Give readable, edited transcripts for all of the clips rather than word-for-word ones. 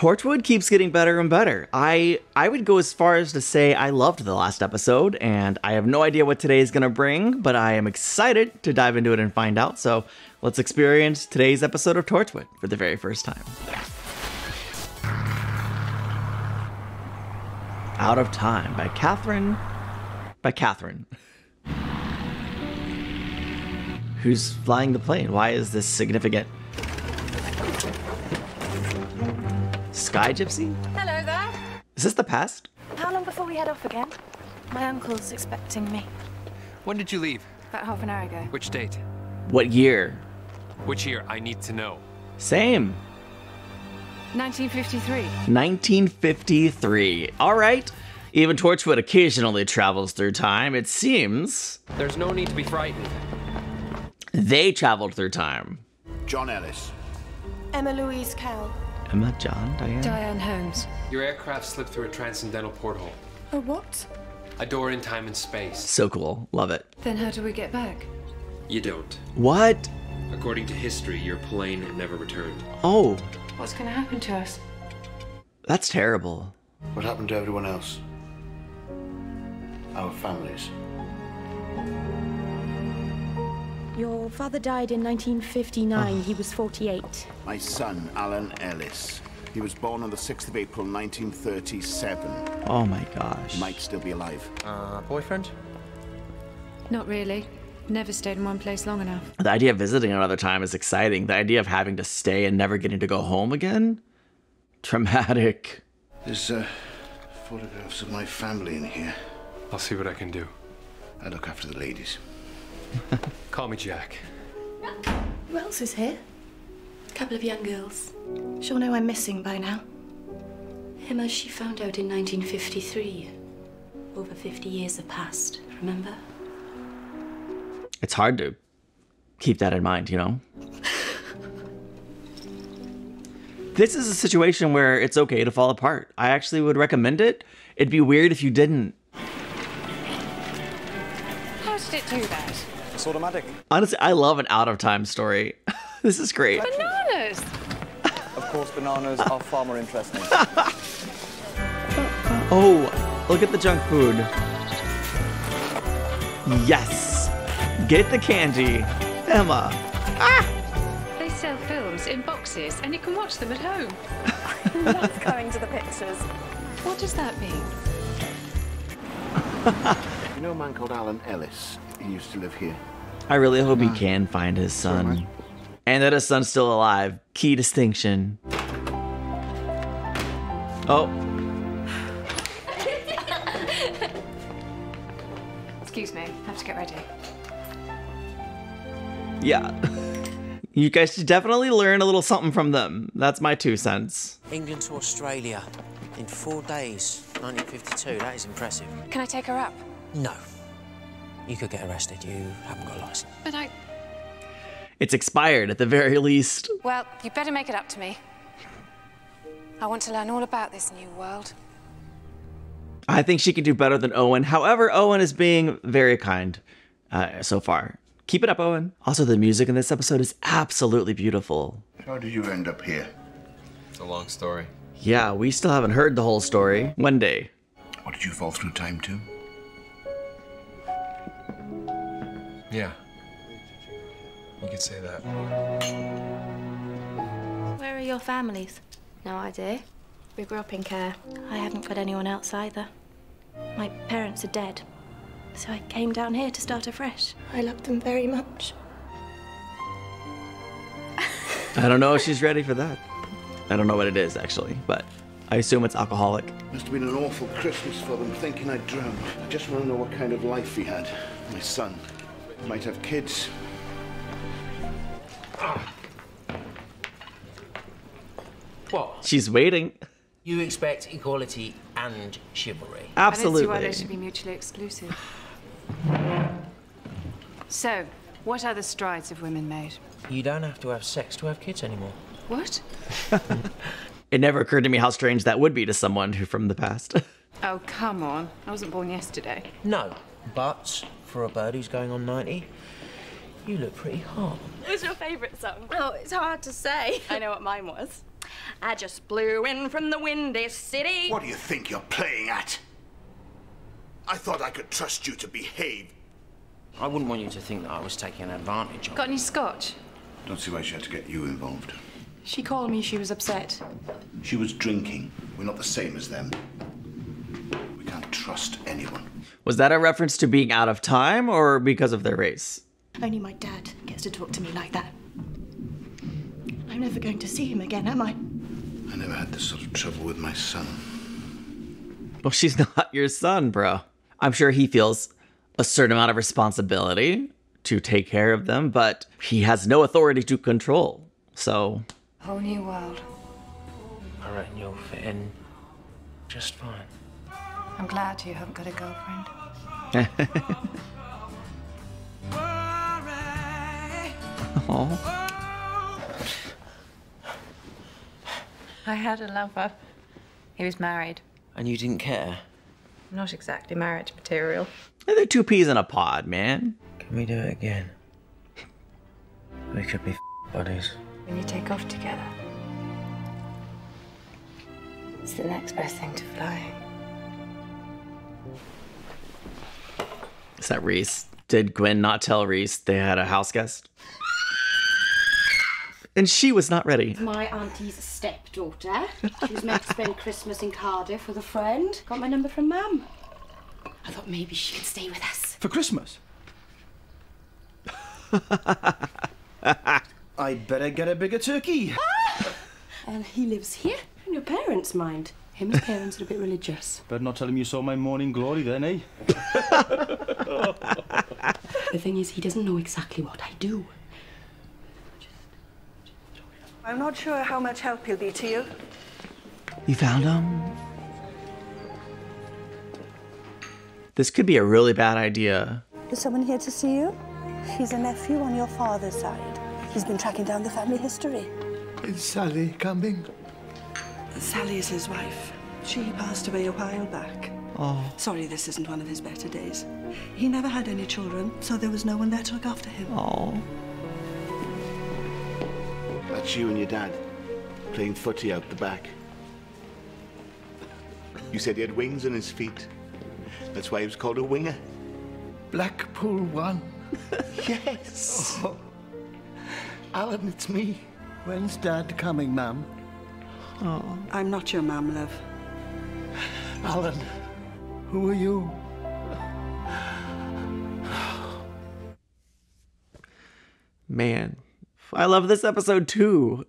Torchwood keeps getting better and better. I would go as far as to say I loved the last episode, and I have no idea what today is going to bring, but I am excited to dive into it and find out. So let's experience today's episode of Torchwood for the very first time. Out of Time by Catherine. Who's flying the plane? Why is this significant? Sky Gypsy? Hello there. Is this the past? How long before we head off again? My uncle's expecting me. When did you leave? About half an hour ago. Which date? What year? Which year? I need to know. Same. 1953. 1953. All right. Even Torchwood occasionally travels through time, it seems. There's no need to be frightened. They traveled through time. John Ellis. Emma Louise Cowell. Emma, John, Diane? Diane Holmes. Your aircraft slipped through a transcendental porthole. A what? A door in time and space. So cool. Love it. Then how do we get back? You don't. What? According to history, your plane never returned. Oh, What's going to happen to us? that's terrible. What happened to everyone else? Our families. Your father died in 1959. He was 48. My son, Alan Ellis. He was born on the 6th of April, 1937. Oh my gosh. He might still be alive. Boyfriend? Not really. Never stayed in one place long enough. The idea of visiting another time is exciting. The idea of having to stay and never getting to go home again? Traumatic. There's photographs of my family in here. I'll see what I can do. I look after the ladies. Call me Jack. Who else is here? A couple of young girls. She'll know I'm missing by now. Emma, she found out in 1953. Over 50 years have passed, remember? It's hard to keep that in mind, you know? This is a situation where it's okay to fall apart. I actually would recommend it. It'd be weird if you didn't. How did it do that? It's automatic. Honestly, I love an out-of-time story. This is great. Bananas! Of course, bananas are far more interesting. Oh, look at the junk food. Yes. Get the candy. Emma. Ah! They sell films in boxes and you can watch them at home. That's going to the pictures. What does that mean? You know a man called Alan Ellis? He used to live here. I really hope he can find his son. And that his son's still alive. Key distinction. Oh. Excuse me, I have to get ready. Yeah. You guys should definitely learn a little something from them. That's my 2 cents. England to Australia in 4 days, 1952. That is impressive. Can I take her up? No. You could get arrested. You haven't got a license. But It's expired at the very least. Well, you better make it up to me. I want to learn all about this new world. I think she could do better than Owen. However, Owen is being very kind so far. Keep it up, Owen. Also, the music in this episode is absolutely beautiful. How did you end up here? It's a long story. Yeah, we still haven't heard the whole story. One day. What, did you fall through time too? Yeah. You could say that. Where are your families? No idea. We grew up in care. I haven't got anyone else either. My parents are dead. So I came down here to start afresh. I love them very much. I don't know if she's ready for that. I don't know what it is, actually, but I assume it's alcoholic. Must have been an awful Christmas for them, thinking I'd drowned. I just want to know what kind of life he had. My son. Might have kids. What? She's waiting. You expect equality and chivalry? I don't see why Absolutely. they should be mutually exclusive. So, what other strides have women made? You don't have to have sex to have kids anymore. What? It never occurred to me how strange that would be to someone who from the past. Oh, come on. I wasn't born yesterday. No, but for a bird who's going on 90, you look pretty hot. What's your favourite song? Oh, it's hard to say. I know what mine was. I just blew in from the windy city. What do you think you're playing at? I thought I could trust you to behave. I wouldn't want you to think that I was taking advantage of Got any scotch? Don't see why she had to get you involved. She called me, she was upset. She was drinking. We're not the same as them. We can't trust anyone. Was that a reference to being out of time or because of their race? Only my dad gets to talk to me like that. I'm never going to see him again, am I? I never had this sort of trouble with my son. Well, she's not your son, bro. I'm sure he feels a certain amount of responsibility to take care of them, but he has no authority to control. So... Whole new world. I reckon you'll fit in just fine. I'm glad you haven't got a girlfriend. Aww. I had a lover. He was married. And you didn't care? Not exactly marriage material. They're two peas in a pod, man. Can we do it again? We could be buddies. When you take off together, it's the next best thing to flying. Is that Reese? Did Gwen not tell Reese they had a house guest? And she was not ready. My auntie's stepdaughter. She was meant to spend Christmas in Cardiff with a friend. Got my number from Mum. I thought maybe she could stay with us. For Christmas? I'd better get a bigger turkey. And he lives here? In your parents' mind. Him and his parents are a bit religious. Better not tell him you saw my morning glory then, eh? The thing is, he doesn't know exactly what I do. I'm not sure how much help he'll be to you. You found him? This could be a really bad idea. Is someone here to see you? He's a nephew on your father's side. He's been tracking down the family history. Is Sally coming? Sally is his wife. She passed away a while back. Oh. Sorry, this isn't one of his better days. He never had any children, so there was no one there to look after him. Oh. That's you and your dad, playing footy out the back. You said he had wings on his feet. That's why he was called a winger. Blackpool 1. Yes. Oh. Alan, it's me. When's Dad coming, Mum? Oh. I'm not your mum, love. Alan, who are you? Man, I love this episode too.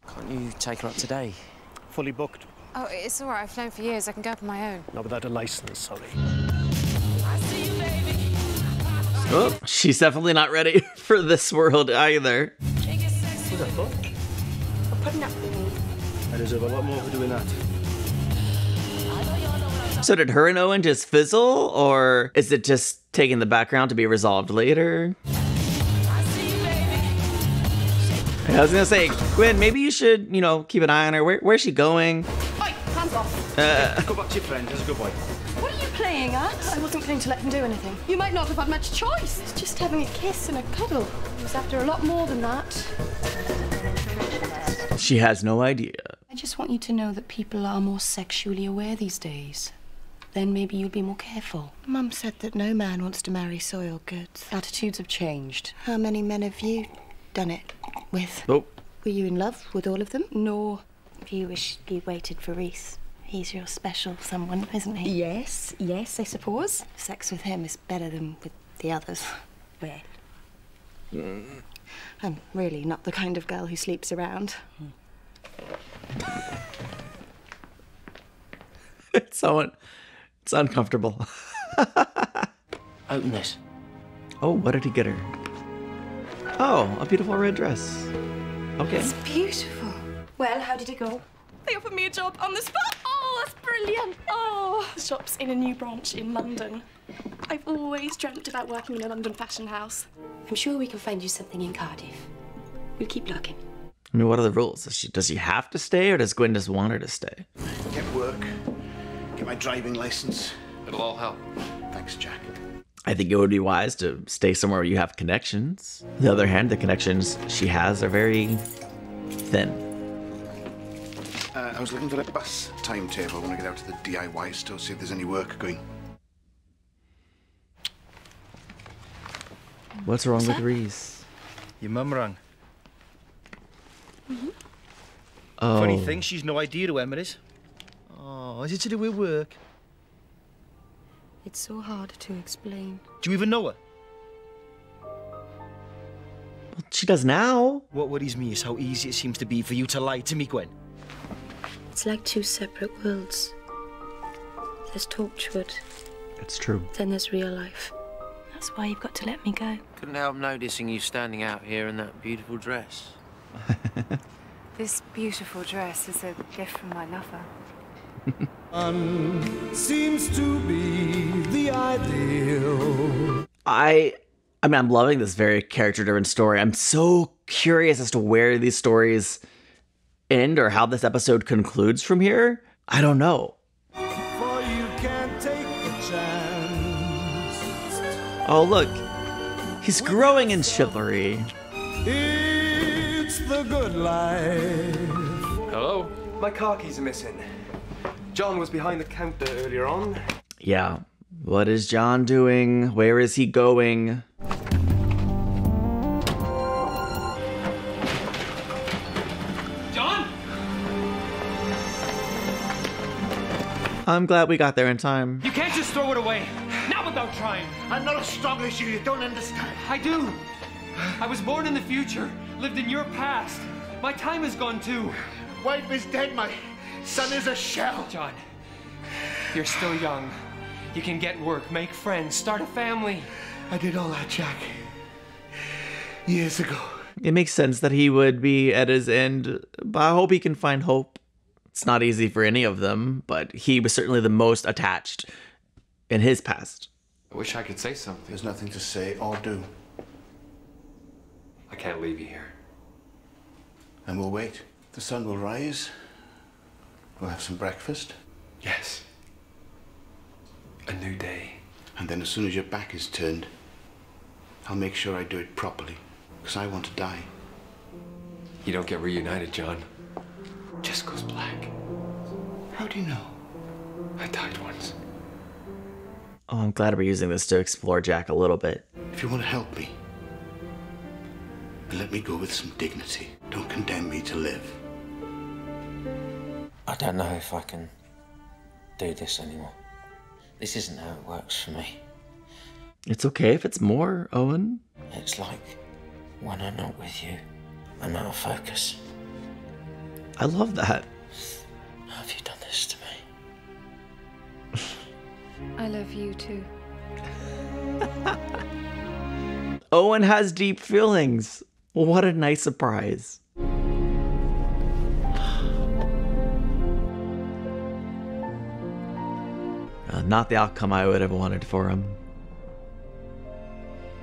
Can't you take her up today? Fully booked. Oh, it's all right. I've flown for years. I can go up on my own. Not without a license, sorry. Oh, she's definitely not ready for this world either. Who's that for? I'm putting up with me. I deserve a lot more for doing that. So did her and Owen just fizzle, or is it just taking the background to be resolved later? I was gonna say, Gwen, maybe you should, you know, keep an eye on her. Where's she going? Oi, hands off. Go back to your friend, he's a good boy. What are you playing at? I wasn't going to let him do anything. You might not have had much choice. It's just having a kiss and a cuddle. He was after a lot more than that. She has no idea. I just want you to know that people are more sexually aware these days. Then maybe you'll be more careful. Mum said that no man wants to marry soiled goods. Attitudes have changed. How many men have you done it with? Oh. Were you in love with all of them? No. You wish you waited for Reese. He's your special someone, isn't he? Yes, yes, I suppose. Sex with him is better than with the others. Well, I'm really not the kind of girl who sleeps around. It's uncomfortable. Open this. Oh, what did he get her? Oh, a beautiful red dress. Okay. It's beautiful. Well, how did it go? They offered me a job on the spot. Oh, that's brilliant. Oh, the shop's in a new branch in London. I've always dreamt about working in a London fashion house. I'm sure we can find you something in Cardiff. We'll keep looking. I mean, what are the rules? Does she have to stay, or does Gwen just want her to stay? Get work. Get my driving license. It'll all help. Thanks, Jack. I think it would be wise to stay somewhere where you have connections. On the other hand, the connections she has are very thin. I was looking for a bus timetable when I get out to the DIY store, see if there's any work going. What's wrong with Reese? Your mum rang. Oh. Funny thing, she's no idea who Emma is. Oh, is it to do with work? It's so hard to explain. Do you even know her? Well, she does now. What worries me is how easy it seems to be for you to lie to me, Gwen. It's like two separate worlds. There's Torchwood, It's true. then there's real life. That's why you've got to let me go. Couldn't help noticing you standing out here in that beautiful dress. This beautiful dress is a gift from my lover. Seems to be the ideal. I mean, I'm loving this very character-driven story. I'm so curious as to where these stories end or how this episode concludes from here. I don't know. For you can't take the chance. Oh, look. He's growing in chivalry. It's the good life. Hello? My car keys are missing. John was behind the counter earlier on. Yeah. What is John doing? Where is he going? John? I'm glad we got there in time. You can't just throw it away. Not without trying. I'm not as strong as you don't understand. I do. I was born in the future, lived in your past. My time is gone too. Wife is dead, my son is a shell. John, you're still young. You can get work, make friends, start a family. I did all that, Jack. Years ago. It makes sense that he would be at his end, but I hope he can find hope. It's not easy for any of them, but he was certainly the most attached in his past. I wish I could say something. There's nothing to say or do. I can't leave you here. And we'll wait. The sun will rise. We'll have some breakfast. Yes. A new day. And then as soon as your back is turned, I'll make sure I do it properly. Because I want to die. You don't get reunited, John. Just goes black. How do you know? I died once. Oh, I'm glad we're using this to explore Jack a little bit. If you want to help me, let me go with some dignity. Don't condemn me to live. I don't know if I can do this anymore. This isn't how it works for me. It's okay if it's more, Owen. It's like when I'm not with you, I'm out of focus. I love that. How have you done this to me? I love you too. Owen has deep feelings. What a nice surprise. Not the outcome I would have wanted for him.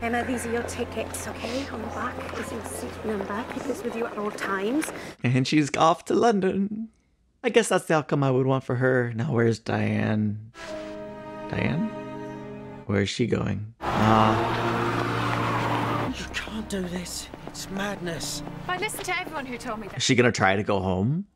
Emma, these are your tickets, okay? On the back is your seat number. Keep this with you at all times. And she's off to London. I guess that's the outcome I would want for her. Now, where's Diane? Diane? Where's she going? You can't do this. It's madness. I listened to everyone who told me that. Is she gonna try to go home?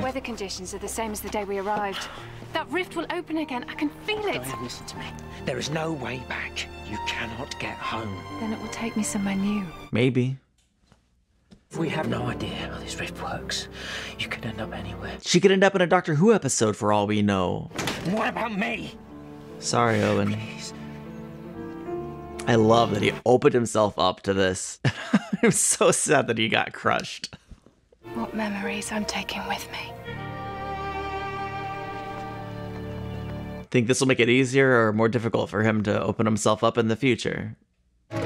Weather conditions are the same as the day we arrived. That rift will open again. I can feel it. Diane, listen to me. There is no way back. You cannot get home. Then it will take me somewhere new. Maybe. We have no idea how this rift works. You could end up anywhere. She could end up in a Doctor Who episode for all we know. What about me? Sorry, Owen. Please. I love that he opened himself up to this. I'm so sad that he got crushed. What memories I'm taking with me. Think this will make it easier or more difficult for him to open himself up in the future? It's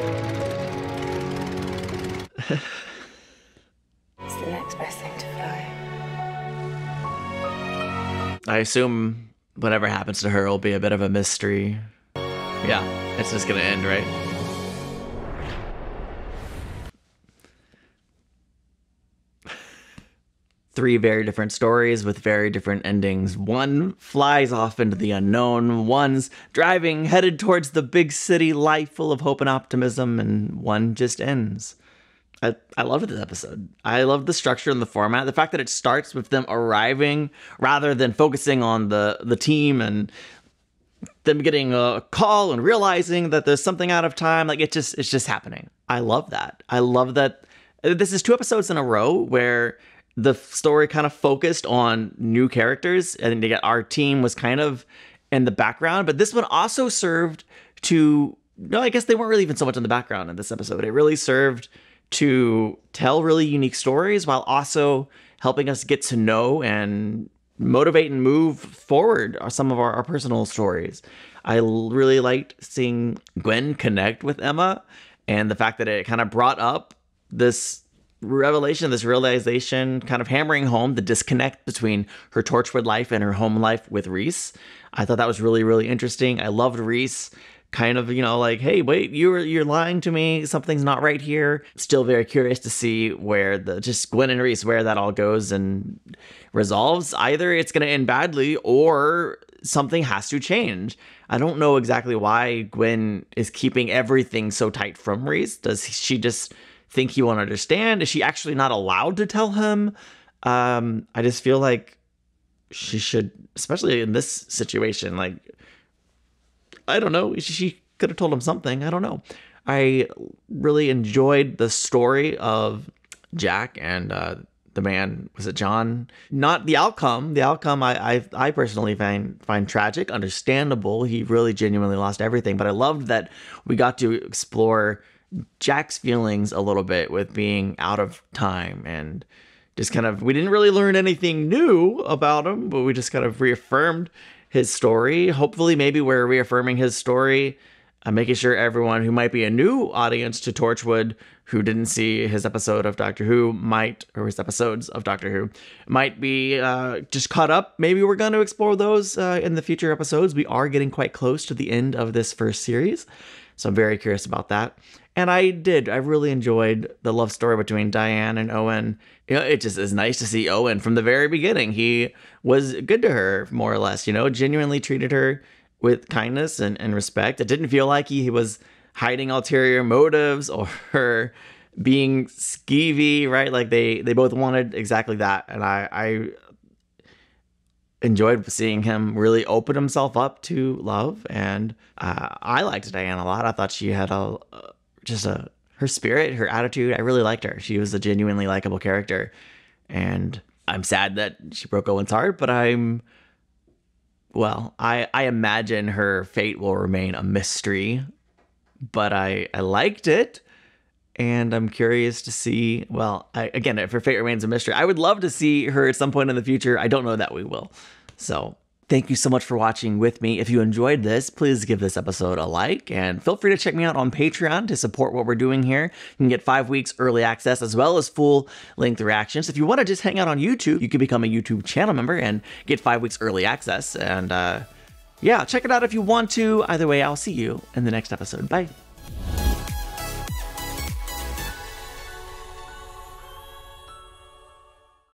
the next best thing to fly. I assume whatever happens to her will be a bit of a mystery. Yeah, it's just gonna end, right? Three very different stories with very different endings. One flies off into the unknown, one's driving, headed towards the big city life full of hope and optimism, and one just ends. I loved this episode. I love the structure and the format. The fact that it starts with them arriving rather than focusing on the team and them getting a call and realizing that there's something out of time. Like it's just happening. I love that. I love that this is 2 episodes in a row where the story kind of focused on new characters, and our team was kind of in the background, but this one also served to, no, I guess they weren't really even so much in the background in this episode. It really served to tell really unique stories while also helping us get to know and motivate and move forward some of our personal stories. I really liked seeing Gwen connect with Emma, and the fact that it kind of brought up this revelation, this realization, kind of hammering home the disconnect between her Torchwood life and her home life with Reese. I thought that was really, really interesting. I loved Reese kind of, like, hey, wait, you're lying to me. Something's not right here. Still very curious to see where just Gwen and Reese, where that all goes and resolves. Either it's going to end badly or something has to change. I don't know exactly why Gwen is keeping everything so tight from Reese. Does she just think he won't understand? Is she actually not allowed to tell him? I just feel like she should, especially in this situation, like, I don't know, she could have told him something. I don't know. I really enjoyed the story of Jack and the man, was it John? Not the outcome. The outcome I personally find tragic, understandable. He really genuinely lost everything, but I loved that we got to explore Jack's feelings a little bit with being out of time, and just kind of, we didn't really learn anything new about him, but we just kind of reaffirmed his story. Hopefully maybe we're reaffirming his story, making sure everyone who might be a new audience to Torchwood who didn't see his episode of Doctor Who or his episodes of Doctor Who might be just caught up. Maybe we're going to explore those in the future episodes. We are getting quite close to the end of this first series, so I'm very curious about that. And I really enjoyed the love story between Diane and Owen. It just is nice to see Owen from the very beginning. He was good to her, more or less, genuinely treated her with kindness and respect. It didn't feel like he was hiding ulterior motives or being skeevy, right? Like they both wanted exactly that. And I enjoyed seeing him really open himself up to love. And I liked Diane a lot. I thought she had her spirit, her attitude. I really liked her. She was a genuinely likable character, and I'm sad that she broke Owen's heart, but I imagine her fate will remain a mystery, but I liked it, and I'm curious to see, again, if her fate remains a mystery, I would love to see her at some point in the future. I don't know that we will. So thank you so much for watching with me. If you enjoyed this, please give this episode a like, and feel free to check me out on Patreon to support what we're doing here. You can get 5 weeks early access as well as full-length reactions. If you want to just hang out on YouTube, you can become a YouTube channel member and get 5 weeks early access. And yeah, check it out if you want to. Either way, I'll see you in the next episode. Bye.